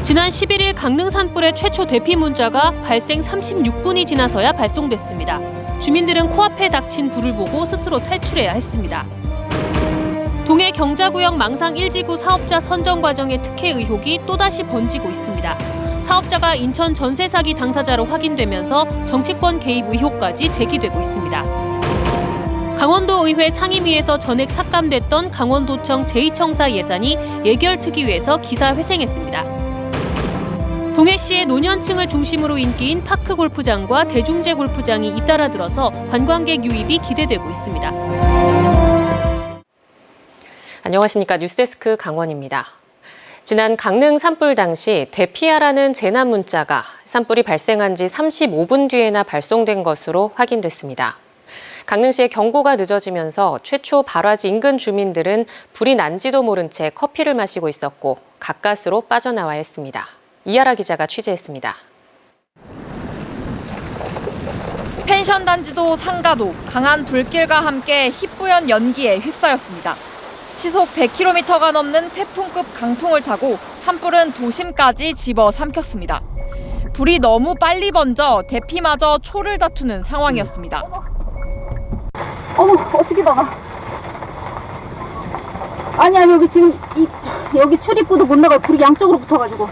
지난 11일 강릉 산불의 최초 대피 문자가 발생 36분이 지나서야 발송됐습니다. 주민들은 코앞에 닥친 불을 보고 스스로 탈출해야 했습니다. 동해 경자구역 망상 1지구 사업자 선정 과정의 특혜 의혹이 또다시 번지고 있습니다. 사업자가 인천 전세 사기 당사자로 확인되면서 정치권 개입 의혹까지 제기되고 있습니다. 강원도의회 상임위에서 전액 삭감됐던 강원도청 제2청사 예산이 예결특위에서 기사회생했습니다. 동해시의 노년층을 중심으로 인기인 파크 골프장과 대중제 골프장이 잇따라 들어서 관광객 유입이 기대되고 있습니다. 안녕하십니까. 뉴스데스크 강원입니다. 지난 강릉 산불 당시 대피하라는 재난 문자가 산불이 발생한 지 35분 뒤에나 발송된 것으로 확인됐습니다. 강릉시의 경고가 늦어지면서 최초 발화지 인근 주민들은 불이 난지도 모른 채 커피를 마시고 있었고 가까스로 빠져나와야 했습니다. 이하라 기자가 취재했습니다. 펜션 단지도 상가도 강한 불길과 함께 희뿌연 연기에 휩싸였습니다. 시속 100km가 넘는 태풍급 강풍을 타고 산불은 도심까지 집어삼켰습니다. 불이 너무 빨리 번져 대피마저 초를 다투는 상황이었습니다. 어머, 어떻게 나가? 아니야, 여기 지금 여기 출입구도 못 나가요. 불이 양쪽으로 붙어가지고.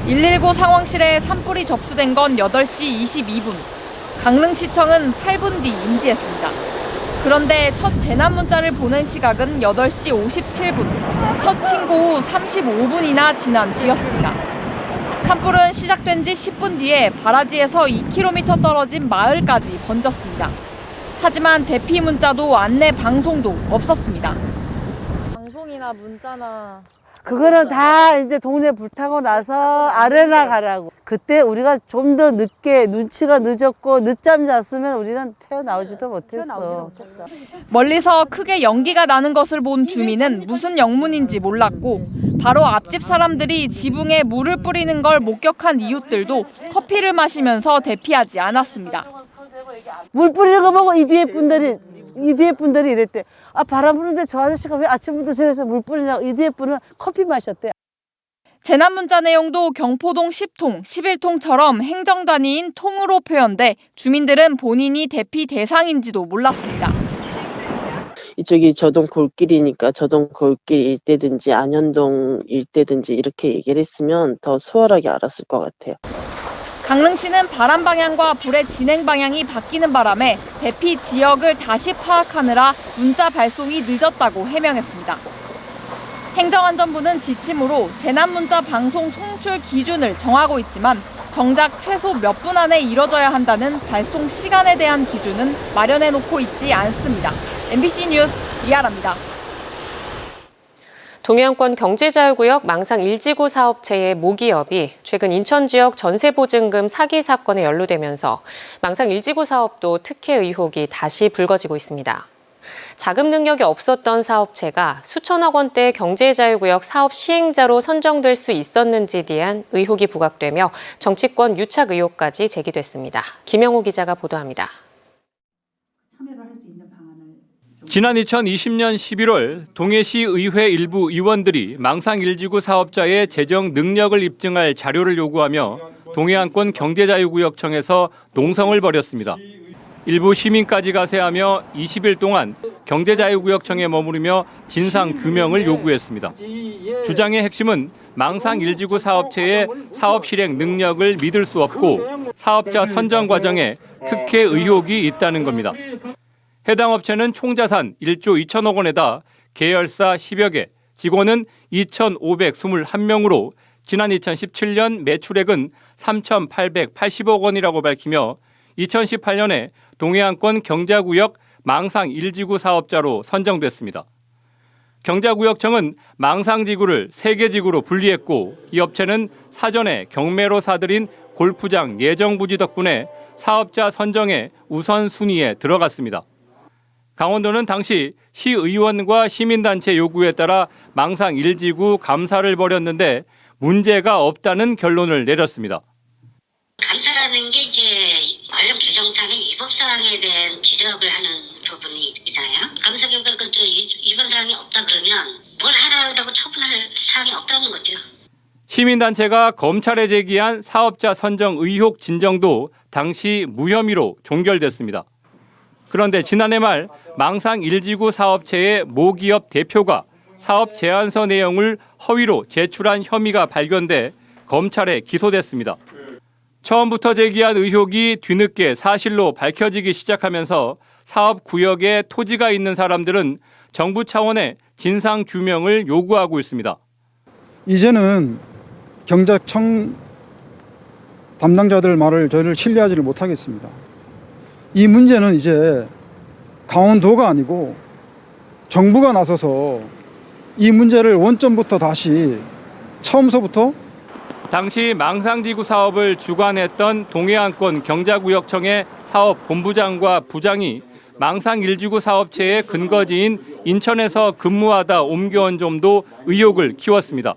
119 상황실에 산불이 접수된 건 8시 22분. 강릉시청은 8분 뒤 인지했습니다. 그런데 첫 재난 문자를 보낸 시각은 8시 57분. 첫 신고 후 35분이나 지난 뒤였습니다. 산불은 시작된 지 10분 뒤에 발화지에서 2km 떨어진 마을까지 번졌습니다. 하지만 대피 문자도 안내 방송도 없었습니다. 방송이나 문자나 그거는 다 이제 동네 불타고 나서 아레나 가라고. 그때 우리가 좀 더 늦게 눈치가 늦었고 늦잠 잤으면 우리는 태어나오지도 못했어. 멀리서 크게 연기가 나는 것을 본 주민은 무슨 영문인지 몰랐고 바로 앞집 사람들이 지붕에 물을 뿌리는 걸 목격한 이웃들도 커피를 마시면서 대피하지 않았습니다. 물 뿌리는 거 보고 이 뒤에 분들이 이랬대. 아, 바람 부는데 저 아저씨가 왜 아침부터 저기서 물 뿌리냐고. 이 뒤에 분은 커피 마셨대. 재난 문자 내용도 경포동 10통, 11통처럼 행정단위인 통으로 표현돼 주민들은 본인이 대피 대상인지도 몰랐습니다. 이쪽이 저동 골길이니까 저동 골길 일대든지 안현동 일대든지 이렇게 얘기를 했으면 더 수월하게 알았을 것 같아요. 강릉시는 바람 방향과 불의 진행 방향이 바뀌는 바람에 대피 지역을 다시 파악하느라 문자 발송이 늦었다고 해명했습니다. 행정안전부는 지침으로 재난문자 방송 송출 기준을 정하고 있지만 정작 최소 몇 분 안에 이뤄져야 한다는 발송 시간에 대한 기준은 마련해놓고 있지 않습니다. MBC 뉴스 이하라입니다. 동해안권 경제자유구역 망상 1지구 사업체의 모기업이 최근 인천 지역 전세보증금 사기 사건에 연루되면서 망상 1지구 사업도 특혜 의혹이 다시 불거지고 있습니다. 자금 능력이 없었던 사업체가 수천억 원대 경제자유구역 사업 시행자로 선정될 수 있었는지에 대한 의혹이 부각되며 정치권 유착 의혹까지 제기됐습니다. 김영호 기자가 보도합니다. 지난 2020년 11월 동해시 의회 일부 의원들이 망상 1지구 사업자의 재정 능력을 입증할 자료를 요구하며 동해안권 경제자유구역청에서 농성을 벌였습니다. 일부 시민까지 가세하며 20일 동안 경제자유구역청에 머무르며 진상규명을 요구했습니다. 주장의 핵심은 망상 1지구 사업체의 사업 실행 능력을 믿을 수 없고 사업자 선정 과정에 특혜 의혹이 있다는 겁니다. 해당 업체는 총 자산 1조 2천억 원에다 계열사 10여 개, 직원은 2,521명으로 지난 2017년 매출액은 3,880억 원이라고 밝히며 2018년에 동해안권 경자구역 망상 1지구 사업자로 선정됐습니다. 경자구역청은 망상지구를 3개 지구로 분리했고 이 업체는 사전에 경매로 사들인 골프장 예정부지 덕분에 사업자 선정에 우선순위에 들어갔습니다. 강원도는 당시 시의원과 시민단체 요구에 따라 망상 1지구 감사를 벌였는데 문제가 없다는 결론을 내렸습니다. 감사라는 게 이제 관련 규정상의 위법사항에 대한 지적을 하는 부분이 있잖아요. 감사 결과 위반사항이 없다 그러면 뭘 하라고 처분할 사항이 없다는 거죠. 시민단체가 검찰에 제기한 사업자 선정 의혹 진정도 당시 무혐의로 종결됐습니다. 그런데 지난해 말 망상 1지구 사업체의 모기업 대표가 사업 제안서 내용을 허위로 제출한 혐의가 발견돼 검찰에 기소됐습니다. 처음부터 제기한 의혹이 뒤늦게 사실로 밝혀지기 시작하면서 사업 구역에 토지가 있는 사람들은 정부 차원의 진상 규명을 요구하고 있습니다. 이제는 경작청 담당자들 말을 저희를 신뢰하지를 못하겠습니다. 이 문제는 이제 강원도가 아니고 정부가 나서서 이 문제를 원점부터 다시 처음서부터 당시 망상지구 사업을 주관했던 동해안권 경자구역청의 사업본부장과 부장이 망상 1지구 사업체의 근거지인 인천에서 근무하다 옮겨온 점도 의혹을 키웠습니다.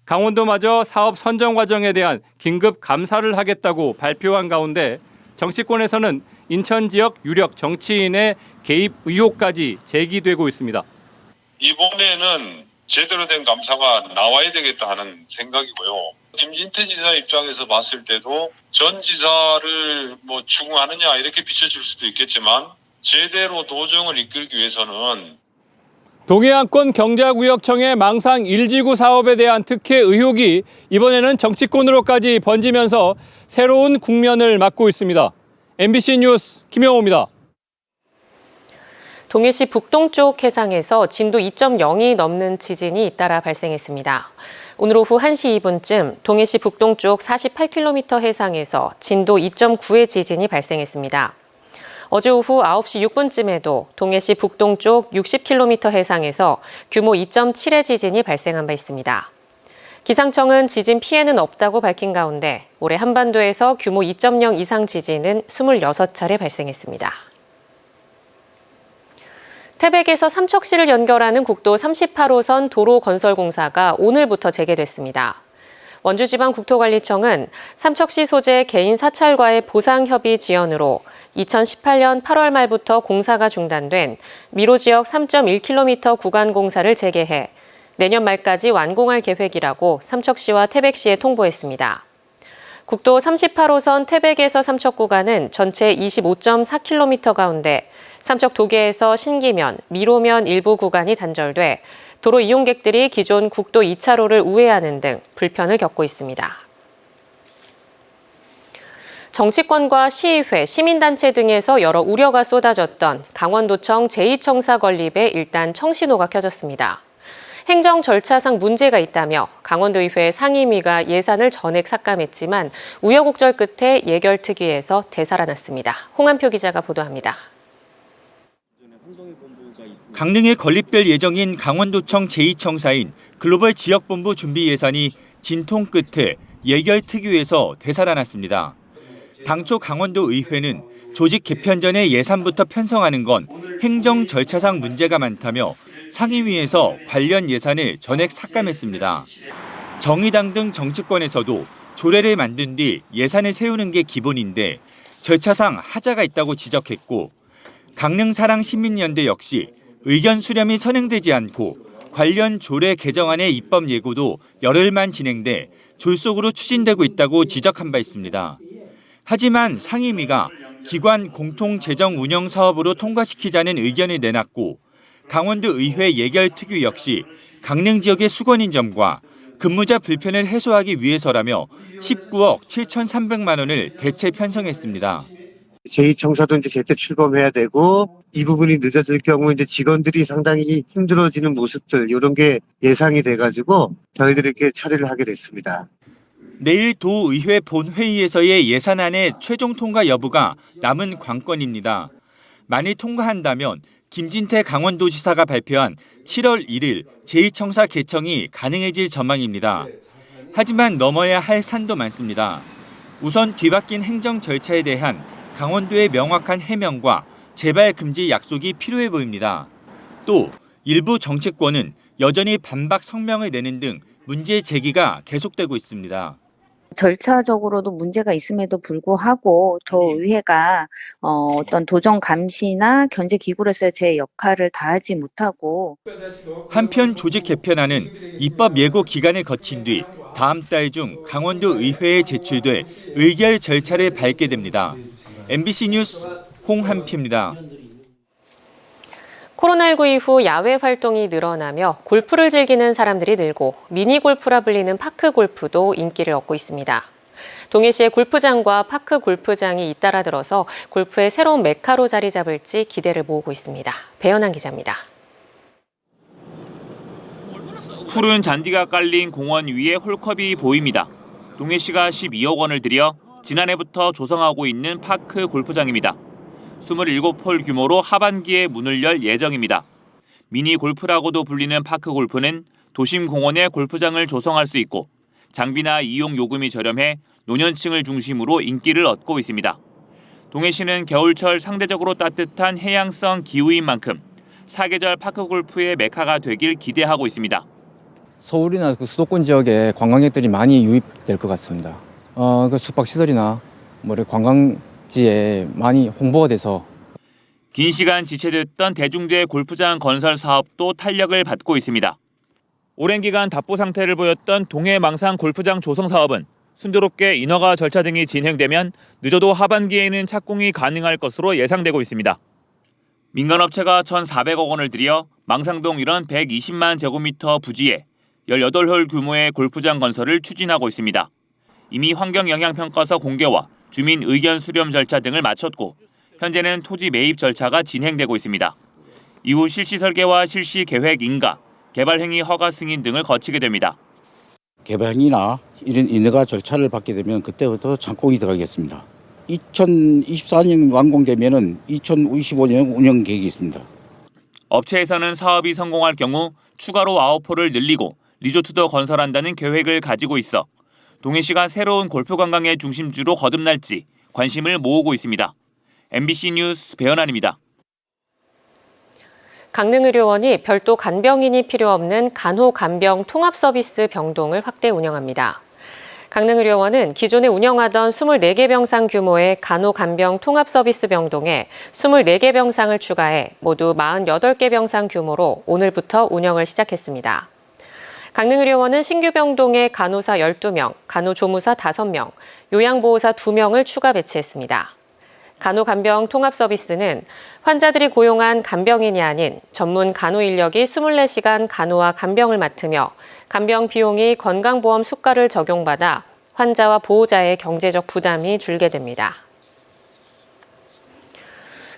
강원도마저 사업 선정 과정에 대한 긴급 감사를 하겠다고 발표한 가운데 정치권에서는 인천 지역 유력 정치인의 개입 의혹까지 제기되고 있습니다. 이번에는 제대로 된 감사가 나와야 되겠다 하는 생각이고요. 김진태 지사 입장에서 봤을 때도 전 지사를 추궁하느냐 이렇게 비춰질 수도 있겠지만 제대로 도정을 이끌기 위해서는 동해안권 경자구역청의 망상 1지구 사업에 대한 특혜 의혹이 이번에는 정치권으로까지 번지면서 새로운 국면을 맞고 있습니다. MBC 뉴스 김영호입니다. 동해시 북동쪽 해상에서 진도 2.0이 넘는 지진이 잇따라 발생했습니다. 오늘 오후 1시 2분쯤 동해시 북동쪽 48km 해상에서 진도 2.9의 지진이 발생했습니다. 어제 오후 9시 6분쯤에도 동해시 북동쪽 60km 해상에서 규모 2.7의 지진이 발생한 바 있습니다. 기상청은 지진 피해는 없다고 밝힌 가운데 올해 한반도에서 규모 2.0 이상 지진은 26차례 발생했습니다. 태백에서 삼척시를 연결하는 국도 38호선 도로 건설 공사가 오늘부터 재개됐습니다. 원주지방국토관리청은 삼척시 소재 개인 사찰과의 보상협의 지연으로 2018년 8월 말부터 공사가 중단된 미로 지역 3.1km 구간 공사를 재개해 내년 말까지 완공할 계획이라고 삼척시와 태백시에 통보했습니다. 국도 38호선 태백에서 삼척 구간은 전체 25.4km 가운데 삼척 도계에서 신기면, 미로면 일부 구간이 단절돼 도로 이용객들이 기존 국도 2차로를 우회하는 등 불편을 겪고 있습니다. 정치권과 시의회, 시민단체 등에서 여러 우려가 쏟아졌던 강원도청 제2청사 건립에 일단 청신호가 켜졌습니다. 행정 절차상 문제가 있다며 강원도의회 상임위가 예산을 전액 삭감했지만 우여곡절 끝에 예결특위에서 되살아났습니다. 홍한표 기자가 보도합니다. 강릉에 건립될 예정인 강원도청 제2청사인 글로벌 지역본부 준비 예산이 진통 끝에 예결특위에서 되살아났습니다. 당초 강원도의회는 조직 개편 전에 예산부터 편성하는 건 행정 절차상 문제가 많다며 상임위에서 관련 예산을 전액 삭감했습니다. 정의당 등 정치권에서도 조례를 만든 뒤 예산을 세우는 게 기본인데 절차상 하자가 있다고 지적했고 강릉사랑시민연대 역시 의견 수렴이 선행되지 않고 관련 조례 개정안의 입법 예고도 열흘만 진행돼 졸속으로 추진되고 있다고 지적한 바 있습니다. 하지만 상임위가 기관 공통재정 운영 사업으로 통과시키자는 의견을 내놨고 강원도의회 예결특위 역시 강릉 지역의 수건인 점과 근무자 불편을 해소하기 위해서라며 19억 7,300만 원을 대체 편성했습니다. 제2청사도 이제 제때 출범해야 되고 이 부분이 늦어질 경우 이제 직원들이 상당히 힘들어지는 모습들 이런 게 예상이 돼가지고 저희들이 이렇게 처리를 하게 됐습니다. 내일 도의회 본회의에서의 예산안의 최종 통과 여부가 남은 관건입니다. 만일 통과한다면 김진태 강원도지사가 발표한 7월 1일 제2청사 개청이 가능해질 전망입니다. 하지만 넘어야 할 산도 많습니다. 우선 뒤바뀐 행정 절차에 대한 강원도의 명확한 해명과 재발 금지 약속이 필요해 보입니다. 또 일부 정치권은 여전히 반박 성명을 내는 등 문제 제기가 계속되고 있습니다. 절차적으로도 문제가 있음에도 불구하고 도의회가 어떤 도정 감시나 견제 기구로서의 제 역할을 다하지 못하고 한편 조직 개편안은 입법 예고 기간을 거친 뒤 다음 달 중 강원도 의회에 제출될 의결 절차를 밟게 됩니다. MBC 뉴스 홍한표입니다. 코로나19 이후 야외 활동이 늘어나며 골프를 즐기는 사람들이 늘고 미니골프라 불리는 파크골프도 인기를 얻고 있습니다. 동해시의 골프장과 파크 골프장이 잇따라 들어서 골프의 새로운 메카로 자리 잡을지 기대를 모으고 있습니다. 배현한 기자입니다. 푸른 잔디가 깔린 공원 위에 홀컵이 보입니다. 동해시가 12억 원을 들여 지난해부터 조성하고 있는 파크 골프장입니다. 27홀 규모로 하반기에 문을 열 예정입니다. 미니 골프라고도 불리는 파크 골프는 도심 공원에 골프장을 조성할 수 있고 장비나 이용 요금이 저렴해 노년층을 중심으로 인기를 얻고 있습니다. 동해시는 겨울철 상대적으로 따뜻한 해양성 기후인 만큼 사계절 파크 골프의 메카가 되길 기대하고 있습니다. 서울이나 그 수도권 지역에 관광객들이 많이 유입될 것 같습니다. 그 숙박시설이나 관광지에 많이 홍보가 돼서 긴 시간 지체됐던 대중제 골프장 건설 사업도 탄력을 받고 있습니다. 오랜 기간 답보 상태를 보였던 동해 망상 골프장 조성 사업은 순조롭게 인허가 절차 등이 진행되면 늦어도 하반기에는 착공이 가능할 것으로 예상되고 있습니다. 민간업체가 1,400억 원을 들여 망상동 일원 120만 제곱미터 부지에 18홀 규모의 골프장 건설을 추진하고 있습니다. 이미 환경영향평가서 공개와 주민 의견 수렴 절차 등을 마쳤고 현재는 토지 매입 절차가 진행되고 있습니다. 이후 실시 설계와 실시 계획 인가, 개발 행위 허가 승인 등을 거치게 됩니다. 개발행위나 이런 인허가 절차를 받게 되면 그때부터 착공이 들어가겠습니다. 2024년 완공되면은 2025년 운영 계획이 있습니다. 업체에서는 사업이 성공할 경우 추가로 9홀을 늘리고 리조트도 건설한다는 계획을 가지고 있어 동해시가 새로운 골프 관광의 중심지로 거듭날지 관심을 모으고 있습니다. MBC 뉴스 배현환입니다. 강릉의료원이 별도 간병인이 필요 없는 간호간병 통합서비스 병동을 확대 운영합니다. 강릉의료원은 기존에 운영하던 24개 병상 규모의 간호간병 통합서비스 병동에 24개 병상을 추가해 모두 48개 병상 규모로 오늘부터 운영을 시작했습니다. 강릉의료원은 신규 병동에 간호사 12명, 간호조무사 5명, 요양보호사 2명을 추가 배치했습니다. 간호간병 통합서비스는 환자들이 고용한 간병인이 아닌 전문 간호 인력이 24시간 간호와 간병을 맡으며 간병 비용이 건강보험 수가를 적용받아 환자와 보호자의 경제적 부담이 줄게 됩니다.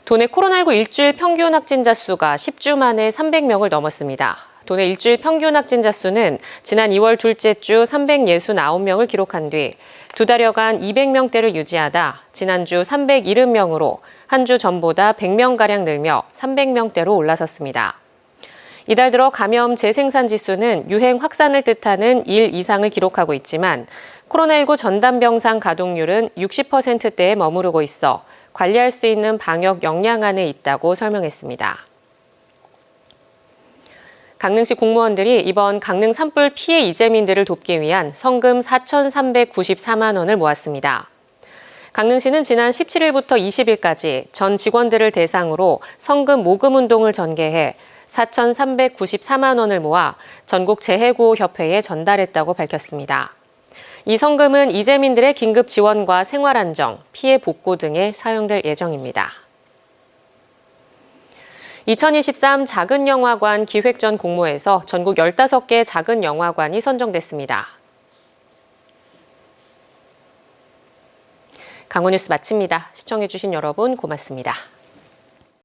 도내 코로나19 일주일 평균 확진자 수가 10주 만에 300명을 넘었습니다. 도내 일주일 평균 확진자 수는 지난 2월 둘째 주 369명을 기록한 뒤 2달여간 200명대를 유지하다 지난주 370명으로 한 주 전보다 100명가량 늘며 300명대로 올라섰습니다. 이달 들어 감염 재생산 지수는 유행 확산을 뜻하는 1 이상을 기록하고 있지만 코로나19 전담병상 가동률은 60%대에 머무르고 있어 관리할 수 있는 방역 역량 안에 있다고 설명했습니다. 강릉시 공무원들이 이번 강릉 산불 피해 이재민들을 돕기 위한 성금 4,394만 원을 모았습니다. 강릉시는 지난 17일부터 20일까지 전 직원들을 대상으로 성금 모금 운동을 전개해 4,394만 원을 모아 전국 재해구호협회에 전달했다고 밝혔습니다. 이 성금은 이재민들의 긴급 지원과 생활안정, 피해 복구 등에 사용될 예정입니다. 2023 작은 영화관 기획전 공모에서 전국 15개 작은 영화관이 선정됐습니다. 강원뉴스 마칩니다. 시청해주신 여러분 고맙습니다.